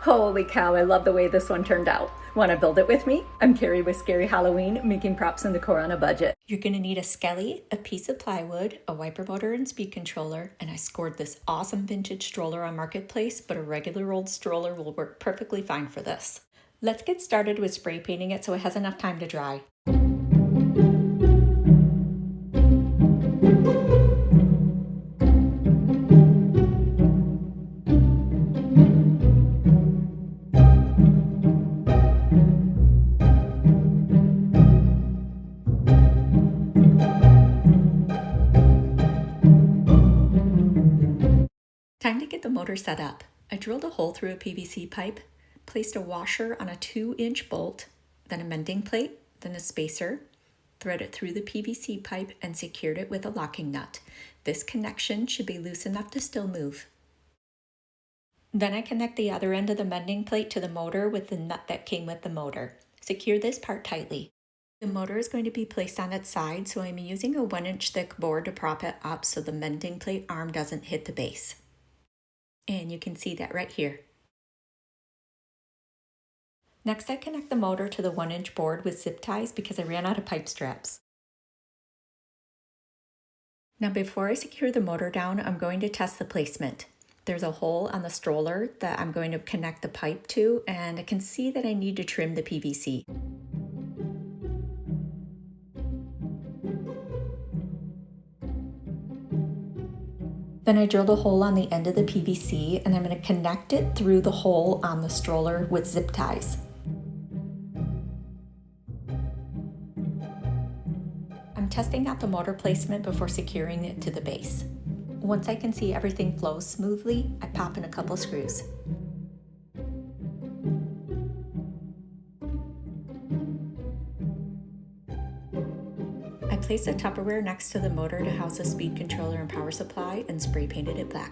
Holy cow, I love the way this one turned out. Want to build it with me? I'm Carrie with Scary Halloween, making props and decor on a budget. You're going to need a skelly, a piece of plywood, a wiper motor and speed controller, and I scored this awesome vintage stroller on Marketplace, but a regular old stroller will work perfectly fine for this. Let's get started with spray painting it so it has enough time to dry. Time to get the motor set up. I drilled a hole through a PVC pipe, placed a washer on a 2-inch bolt, then a mending plate, then a spacer, thread it through the PVC pipe and secured it with a locking nut. This connection should be loose enough to still move. Then I connect the other end of the mending plate to the motor with the nut that came with the motor. Secure this part tightly. The motor is going to be placed on its side, so I'm using a 1-inch thick board to prop it up so the mending plate arm doesn't hit the base. And you can see that right here. Next, I connect the motor to the 1-inch board with zip ties because I ran out of pipe straps. Now before I secure the motor down, I'm going to test the placement. There's a hole on the stroller that I'm going to connect the pipe to, and I can see that I need to trim the PVC. Then I drilled a hole on the end of the PVC and I'm going to connect it through the hole on the stroller with zip ties. I'm testing out the motor placement before securing it to the base. Once I can see everything flows smoothly, I pop in a couple screws. I placed a Tupperware next to the motor to house a speed controller and power supply and spray painted it black.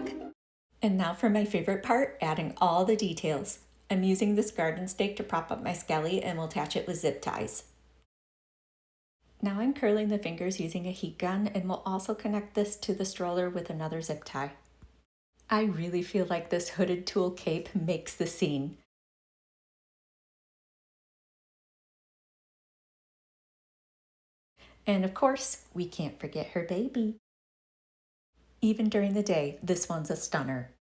And now for my favorite part, adding all the details. I'm using this garden stake to prop up my skelly and will attach it with zip ties. Now I'm curling the fingers using a heat gun and will also connect this to the stroller with another zip tie. I really feel like this hooded tulle cape makes the scene. And of course, we can't forget her baby. Even during the day, this one's a stunner.